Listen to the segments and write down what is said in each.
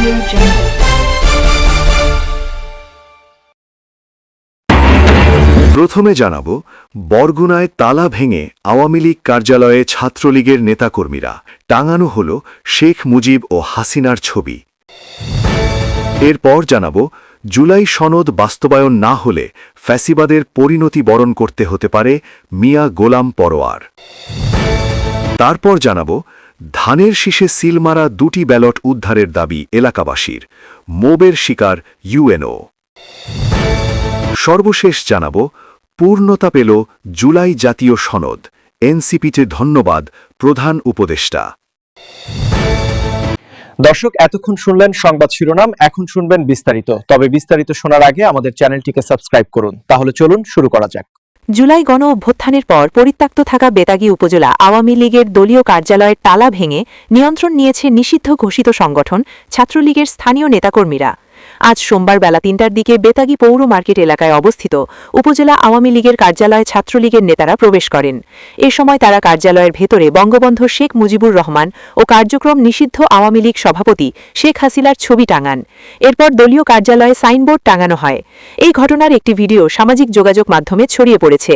Audio Jungle. প্রথমে জানাবো বরগুনায় তালা ভেঙে আওয়ামী লীগ কার্যালয়ে ছাত্রলীগের নেতাকর্মীরা, টাঙানো হল শেখ মুজিব ও হাসিনার ছবি। এরপর জানাবো জুলাই সনদ বাস্তবায়ন না হলে ফ্যাসিবাদের পরিণতি বরণ করতে হতে পারে মিয়া গোলাম পরোয়ার। তারপর জানাবো ধানের শীষে সিল মারা 2টি ব্যালট উদ্ধারের দাবি এলাকাবাসীর, মোবের শিকার ইউএনও। সর্বশেষ জানাবো পূর্ণতা পেল জুলাই জাতীয় সনদ, এনসিপিতে ধন্যবাদ প্রধান উপদেষ্টা। দর্শক, এতক্ষণ শুনলেন সংবাদ শিরোনাম, এখন শুনবেন বিস্তারিত। তবে বিস্তারিত শোনার আগে আমাদের চ্যানেলটিকে সাবস্ক্রাইব করুন। তাহলে চলুন শুরু করা যাক। জুলাই গণ অভ্যুত্থানের পর পরিত্যক্ত থাকা বেতাগী উপজেলা আওয়ামী লীগের দলীয় কার্যালয়ের তালা ভেঙে নিয়ন্ত্রণ নিয়েছে নিষিদ্ধ ঘোষিত সংগঠন ছাত্রলীগের স্থানীয় নেতাকর্মীরা। আজ সোমবার বেলা 3টার দিকে বেতাগী পৌর মার্কেট এলাকায় অবস্থিত উপজেলা আওয়ামী লীগের কার্যালয়ে ছাত্রলীগের নেতারা প্রবেশ করেন। এ সময় তারা কার্যালয়ের ভেতরে বঙ্গবন্ধু শেখ মুজিবুর রহমান ও কার্যক্রম নিষিদ্ধ আওয়ামী লীগ সভাপতি শেখ হাসিনার ছবি টাঙান। এরপর দলীয় কার্যালয়ে সাইনবোর্ড টাঙানো হয়। এই ঘটনার একটি ভিডিও সামাজিক যোগাযোগ মাধ্যমে ছড়িয়ে পড়েছে।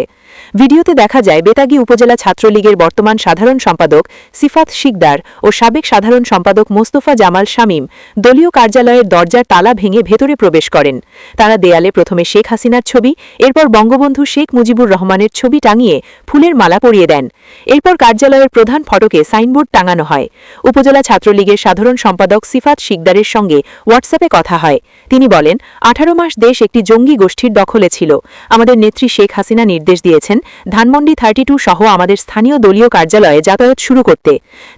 ভিডিওতে দেখা যায় বেতাগী উপজেলা ছাত্রলীগের বর্তমান সাধারণ সম্পাদক সিফাত শিকদার ও সাবেক সাধারণ সম্পাদক মোস্তফা জামাল শামীম দলীয় কার্যালয়ের দরজার তালা ভেঙে ভেতরে প্রবেশ করেন। তারা দেয়ালে প্রথমে শেখ হাসিনার ছবি, এরপর বঙ্গবন্ধু শেখ মুজিবুর রহমানের ছবি টাঙিয়ে ফুলের মালা পরিয়ে দেন। এরপর কার্যালয়ের প্রধান ফটকে সাইনবোর্ড টাঙানো হয়। উপজেলা ছাত্রলীগের সাধারণ সম্পাদক সিফাত শিকদারের সঙ্গে হোয়াটসঅ্যাপে কথা হয়। তিনি বলেন, 18 মাস দেশ একটি জঙ্গি গোষ্ঠীর দখলে ছিল। আমাদের নেত্রী শেখ হাসিনা নির্দেশ দিয়েছেন ধানমন্ডি 32 সহ আমাদের স্থানীয় দলীয় কার্যালয়ে যাতায়াত শুরু করতে।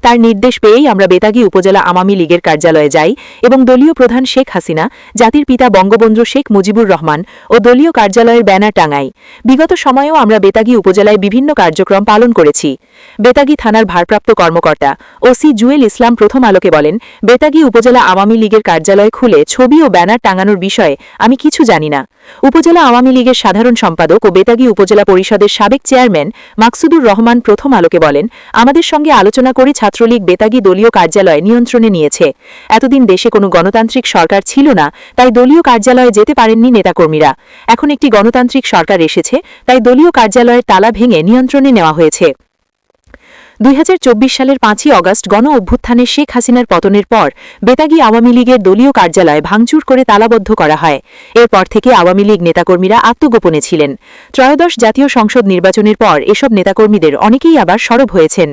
তার নির্দেশ পেয়েই আমরা বেতাগী উপজেলা আওয়ামী লীগের কার্যালয়ে যাই এবং দলীয় প্রধান শেখ হাসিনা, জাতির পিতা বঙ্গবন্ধু শেখ মুজিবুর রহমান ও দলীয় কার্যালয়ের ব্যানার টাঙাই। বিগত সময়েও আমরা বেতাগী উপজেলায় বিভিন্ন কার্যক্রম পালন করেছি। বেতাগী থানার ভারপ্রাপ্ত কর্মকর্তা ওসি জুয়েল ইসলাম প্রথম আলোকে বলেন, বেতাগী উপজেলা আওয়ামী লীগের কার্যালয় খুলে ছবি ও ব্যানার টাঙানোর বিষয়ে আমি কিছু জানি না। উপজেলা আওয়ামী লীগের সাধারণ সম্পাদক ও বেতাগী উপজেলা পরিষদের সাবেক চেয়ারম্যান মাকসুদুর রহমান প্রথম আলোকে বলেন, আমাদের সঙ্গে আলোচনা করে ছাত্রলীগ বেতাগী দলীয় কার্যালয় নিয়ন্ত্রণে নিয়েছে। এতদিন দেশে কোনো গণতান্ত্রিক সরকার ছিল না, তাই দলীয় কার্যালয়ে যেতে পারেননি নেতাকর্মীরা। এখন একটি গণতান্ত্রিক সরকার এসেছে, তাই দলীয় কার্যালয়ের তালা ভেঙে নিয়ন্ত্রণে নেওয়া হয়েছে। 2024 সালের 5ই অগস্ট গণ অভ্যুত্থানে শেখ হাসিনার পতনের পর বেতাগী আওয়ামী লীগের দলীয় কার্যালয় ভাঙচুর করে তালাবদ্ধ করা হয়। এরপর থেকে আওয়ামী লীগ নেতাকর্মীরা আত্মগোপনে ছিলেন। ত্রয়োদশ জাতীয় সংসদ নির্বাচনের পর এসব নেতাকর্মীদের অনেকেই আবার সরব হয়েছেন।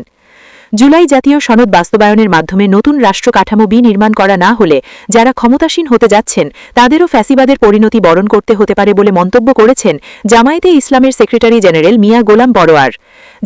জুলাই জাতীয় সনদ বাস্তবায়নের মাধ্যমে নতুন রাষ্ট্র কাঠামো বিনির্মাণ করা না হলে যারা ক্ষমতাসীন হতে যাচ্ছেন তাদেরও ফ্যাসিবাদের পরিণতি বরণ করতে হতে পারে বলে মন্তব্য করেছেন জামায়াতে ইসলামের সেক্রেটারি জেনারেল মিয়া গোলাম পরোয়ার।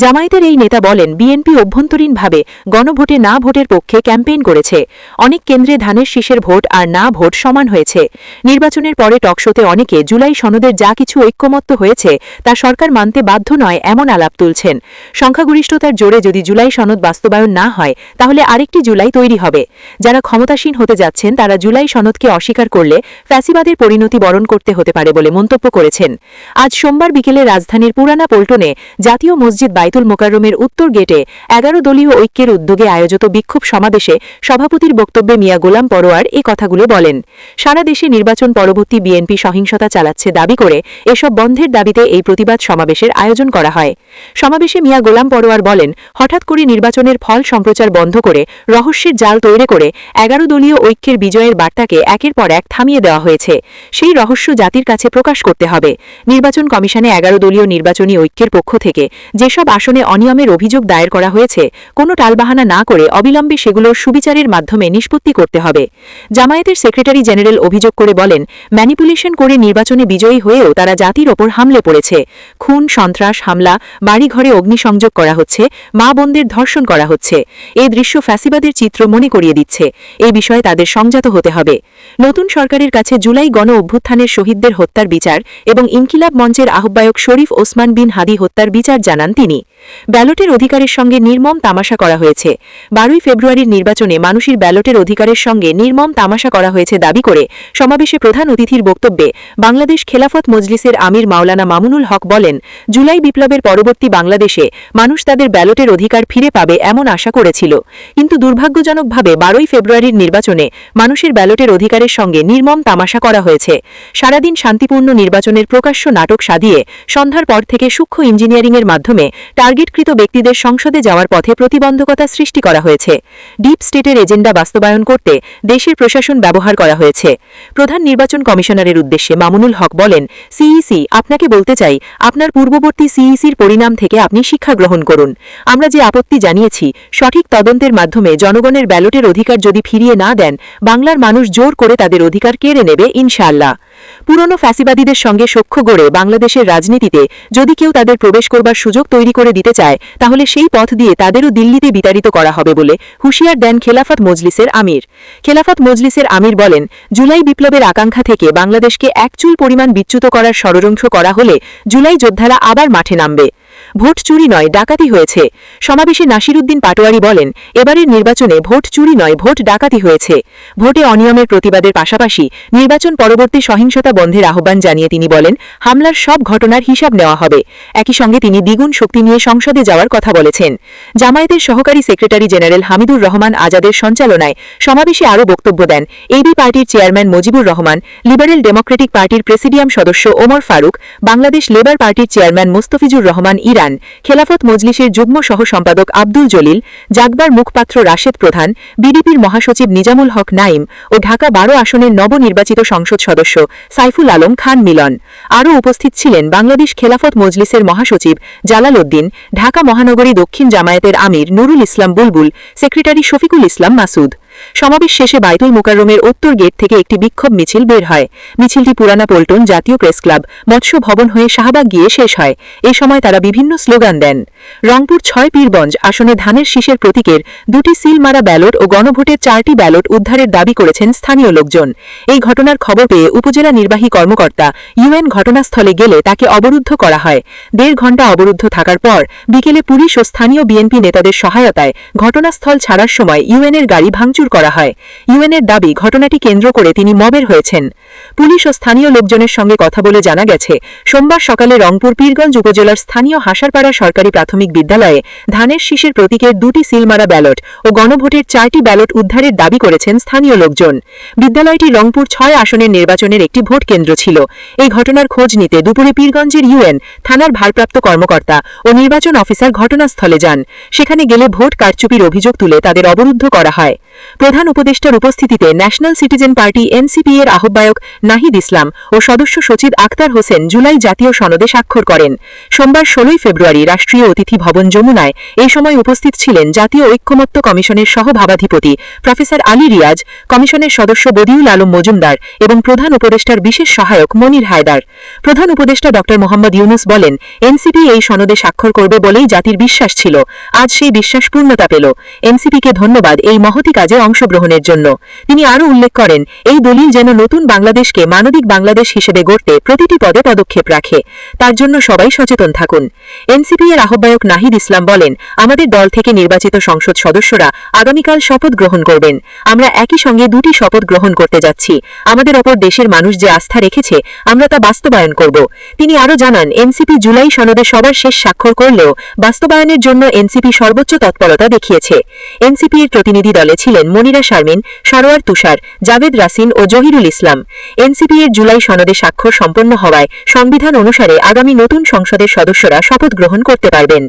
জামায়াতের এই নেতা বলেন, বিএনপি অভ্যন্তরীণভাবে গণভোটে না ভোটের পক্ষে ক্যাম্পেইন করেছে। অনেক কেন্দ্রে ধানের শীষের ভোট আর না ভোট সমান হয়েছে। নির্বাচনের পরে টকশোতে অনেকে জুলাই সনদের যা কিছু ঐক্যমত্য হয়েছে তা সরকার মানতে বাধ্য নয় এমন আলাপ তুলছেন। সংখ্যাগরিষ্ঠতার জোরে যদি জুলাই সনদ বাস্তবায়ন না হয় তাহলে আরেকটি জুলাই তৈরি হবে। যারা ক্ষমতাসীন হতে যাচ্ছেন তারা জুলাই সনদকে অস্বীকার করলে ফ্যাসিবাদের পরিণতি বরণ করতে হতে পারে বলে মন্তব্য করেছেন। আজ সোমবার বিকেলে রাজধানীর পুরানা পল্টনে জাতীয় মসজিদ বাইতুল মোকাররমের উত্তর গেটে 11 দলীয় ঐক্যের উদ্যোগে আয়োজিত বিক্ষোভ সমাবেশে সভাপতির বক্তব্যে মিয়া গোলাম পরোয়ার এই কথাগুলো বলেন। সারা দেশে নির্বাচন পরবর্তী বিএনপি সহিংসতা চালাচ্ছে দাবি করে এসব বন্ধের দাবিতে এই প্রতিবাদ সমাবেশের আয়োজন করা হয়। সমাবেশে মিয়া গোলাম পরোয়ার বলেন, হঠাৎ করে নির্বাচনের ফল সম্প্রচার বন্ধ করে রহস্যের জাল তৈরি করে 11 দলীয় ঐক্যের বিজয়ের বার্তাকে একের পর এক থামিয়ে দেওয়া হয়েছে। সেই রহস্য জাতির কাছে প্রকাশ করতে হবে। নির্বাচন কমিশনে 11 দলীয় নির্বাচনী ঐক্যের পক্ষ থেকে যেসব আসনে অনিয়মের অভিযোগ দায়ের করা হয়েছে কোনো টালবাহানা না করে অবিলম্বে সেগুলোর সুবিচারের মাধ্যমে নিষ্পত্তি করতে হবে। জামায়াতের সেক্রেটারি জেনারেল অভিযোগ করে বলেন, ম্যানিপুলেশন করে নির্বাচনে বিজয়ী হয়েও তারা জাতির ওপর হামলে পড়েছে। খুন, সন্ত্রাস, হামলা, বাড়িঘরে অগ্নিসংযোগ করা হচ্ছে, মা বোনদের ধর্ষণ করা হচ্ছে। এই দৃশ্য ফ্যাসিবাদের চিত্র মনে করিয়ে দিচ্ছে। এই বিষয়ে তাদের সংযত হতে হবে। নতুন সরকারের কাছে জুলাই গণ অভ্যুত্থানের শহীদদের হত্যার বিচার এবং ইনকিলাব মঞ্চের আহ্বায়ক শরীফ ওসমান বিন হাদি হত্যার বিচার জানান তিনি। ব্যালটের অধিকারের সঙ্গে নির্মম তামাশা করা হয়েছে। 12 ফেব্রুয়ারির নির্বাচনে মানুষের ব্যালটের অধিকারের সঙ্গে নির্মম তামাশা করা হয়েছে দাবি করে সমাবেশে প্রধান অতিথির বক্তব্যে বাংলাদেশ খেলাফত মজলিসের আমির মাওলানা মামুনুল হক বলেন, জুলাই বিপ্লবের পরবর্তী বাংলাদেশে মানুষ তাদের ব্যালটের অধিকার ফিরে পাবে এমন আশা করেছিল, কিন্তু দুর্ভাগ্যজনকভাবে 12 ফেব্রুয়ারির নির্বাচনে মানুষের ব্যালটের অধিকারের সঙ্গে নির্মম তামাশা করা হয়েছে। সারাদিন শান্তিপূর্ণ নির্বাচনের প্রকাশ্য নাটক সাজিয়ে সন্ধ্যার পর থেকে সূক্ষ্ম ইঞ্জিনিয়ারিংয়ের মাধ্যমে টার্গেটকৃত ব্যক্তিদের সংসদে যাওয়ার পথে প্রতিবন্ধকতা সৃষ্টি করা হয়েছে। ডিপ স্টেটের এজেন্ডা বাস্তবায়ন করতে দেশের প্রশাসন ব্যবহার করা হয়েছে। প্রধান নির্বাচন কমিশনারের উদ্দেশ্যে মামুনুল হক বলেন, সিইসি, আপনাকে বলতে চাই, আপনার পূর্ববর্তী সিইসির পরিণাম থেকে আপনি শিক্ষা গ্রহণ করুন। আমরা যে আপত্তি জানিয়েছি, সঠিক তদন্তের মাধ্যমে জনগণের ব্যালটের অধিকার যদি ফিরিয়ে না দেন, বাংলার মানুষ জোর করে তাদের অধিকার কেড়ে নেবে ইনশাআল্লাহ। পুরনো ফ্যাসিবাদীদের সঙ্গে সখ্য গড়ে বাংলাদেশের রাজনীতিতে যদি কেউ তাদের প্রবেশ করবার সুযোগ তৈরি করে দিতে চায়, তাহলে সেই পথ দিয়ে তাদেরও দিল্লিতে বিতাড়িত করা হবে বলে হুঁশিয়ার দেন খেলাফত মজলিসের আমির। খেলাফত মজলিসের আমির বলেন, জুলাই বিপ্লবের আকাঙ্ক্ষা থেকে বাংলাদেশকে এক চুল পরিমাণ বিচ্যুত করার ষড়যন্ত্র করা হলে জুলাই যোদ্ধারা আবার মাঠে নামবে। ভোট চুরি নয়, ডাকাতি হয়েছে। সমাবেশে নাসিরউদ্দিন পাটোয়ারি বলেন, এবারের নির্বাচনে ভোট চুরি নয়, ভোট ডাকাতি হয়েছে। ভোটে অনিয়মের প্রতিবাদের পাশাপাশি নির্বাচন পরবর্তী সহিংসতা বন্ধের আহ্বান জানিয়ে তিনি বলেন, হামলার সব ঘটনার হিসাব নেওয়া হবে। একই সঙ্গে তিনি দ্বিগুণ শক্তি নিয়ে সংসদে যাওয়ার কথা বলেছেন। জামায়াতের সহকারী সেক্রেটারি জেনারেল হামিদুর রহমান আজাদের সঞ্চালনায় সমাবেশে আরও বক্তব্য দেন এবি পার্টির chairman Mujibur Rahman, liberal Democratic পার্টির প্রেসিডিয়াম সদস্য ওমর ফারুক, বাংলাদেশ লেবার পার্টির চেয়ারম্যান মোস্তফিজুর রহমান ইরান, খেলাফত মজলিসের যুগ্ম সহ সম্পাদক আব্দুল জলিল, জাগবার মুখপাত্র রাশেদ প্রধান, বিডিপির মহাসচিব নিজামুল হক নাইম ও ঢাকা 12 আসনের নবনির্বাচিত সংসদ সদস্য সাইফুল আলম খান মিলন। আরও উপস্থিত ছিলেন বাংলাদেশ খেলাফত মজলিসের মহাসচিব জালাল উদ্দিন, ঢাকা মহানগরী দক্ষিণ জামায়াতের আমির নুরুল ইসলাম বুলবুল, সেক্রেটারি শফিকুল ইসলাম মাসুদ। সমাবেশ শেষে বাইতুল মোকাররমের উত্তর গেট থেকে একটি বিক্ষোভ মিছিল বের হয়। মিছিলটি পুরানা পল্টন জাতীয় প্রেস ক্লাব, মৎস্য ভবন হয়ে শাহবাগ গিয়ে শেষ হয়। এ সময় তারা বিভিন্ন স্লোগান দেন। রংপুর 6 পীরগঞ্জ আসনে ধানের শীষের প্রতীকের 2টি সিল মারা ব্যালট ও গণভোটের 4টি ব্যালট উদ্ধারের দাবি করেছেন স্থানীয় লোকজন। এই ঘটনার খবর পেয়ে উপজেলা নির্বাহী কর্মকর্তা ইউএন ঘটনাস্থলে গেলে তাকে অবরুদ্ধ করা হয়। 1.5 ঘণ্টা অবরুদ্ধ থাকার পর বিকেলে পুলিশ ও স্থানীয় বিএনপি নেতাদের সহায়তায় ঘটনাস্থল ছাড়ার সময় ইউএনের গাড়ি ভাঙচুর করা হয়। ইউএনের দাবি, ঘটনাটি কেন্দ্র করে তিনি মবের হয়েছেন। পুলিশ ও স্থানীয় লোকজনের সঙ্গে কথা বলে জানা গেছে, সোমবার সকালে রংপুর পীরগঞ্জ উপজেলার স্থানীয় হাসারপাড়া সরকারি প্রাথমিক বিদ্যালয়ে ধানের শীষের প্রতীকের 2টি সিলমারা ব্যালট ও গণভোটের 4টি ব্যালট উদ্ধারের দাবি করেছেন স্থানীয় লোকজন। বিদ্যালয়টি রংপুর 6 আসনের নির্বাচনের একটি ভোট কেন্দ্র ছিল। এই ঘটনার খোঁজ নিতে দুপুরে পীরগঞ্জের ইউএন থানার ভারপ্রাপ্ত কর্মকর্তা ও নির্বাচন অফিসার ঘটনাস্থলে যান। সেখানে গেলে ভোট কারচুপির অভিযোগ তুলে তাদের অবরুদ্ধ করা হয়। প্রধান উপদেষ্টার উপস্থিতিতে ন্যাশনাল সিটিজেন পার্টি এনসিপি এর আহ্বায়ক নাহিদ ইসলাম ও সদস্য সচিব আক্তার হোসেন জুলাই জাতীয় সনদে স্বাক্ষর করেন। সোমবার 16 ফেব্রুয়ারি রাষ্ট্রীয় অতিথি ভবন যমুনায় এই সময় উপস্থিত ছিলেন জাতীয় ঐক্যমত্য কমিশনের সহভাবাধিপতি প্রফেসর আলী রিয়াজ, কমিশনের সদস্য বদিউল আলম মজুমদার এবং প্রধান উপদেষ্টার বিশেষ সহায়ক মনির হায়দার। প্রধান উপদেষ্টা ড মোহাম্মদ ইউনুস বলেন, এনসিপি এই সনদে স্বাক্ষর করবে বলেই জাতির বিশ্বাস ছিল। আজ সেই বিশ্বাস পূর্ণতা পেল। এনসিপিকে ধন্যবাদ এই মহতি কাজে অংশগ্রহণের জন্য। তিনি আরও উল্লেখ করেন, এই দলিল যেন নতুন বাংলাদেশকে মানবিক বাংলাদেশ হিসেবে গড়তে প্রতিটি পদে পদক্ষেপ রাখে। তার জন্য সবাই সচেতন থাকুন। এনসিপি এর আহ্বায়ক নাহিদ ইসলাম বলেন, আমাদের দল থেকে নির্বাচিত সংসদ সদস্যরা আগামীকাল শপথ গ্রহণ করবেন। আমরা একই সঙ্গে 2টি শপথ গ্রহণ করতে যাচ্ছি। আমাদের ওপর দেশের মানুষ যে আস্থা রেখেছে, আমরা তা বাস্তবায়ন করব। তিনি আরও জানান, এনসিপি জুলাই সনদে সবার শেষ স্বাক্ষর করলেও বাস্তবায়নের জন্য এনসিপি সর্বোচ্চ তৎপরতা দেখিয়েছে। এনসিপি এর প্রতিনিধি দলে ছিলেন মনিরা শারমিন, সরোয়ার তুষার, জাভেদ রাসিন ও জহিরুল ইসলাম। এনসিপি এর জুলাই সনদে স্বাক্ষর সম্পন্ন হওয়ায় সংবিধান অনুসারে আগামী নতুন সংসদের সদস্যরা শপথ গ্রহণ করতে পারবেন।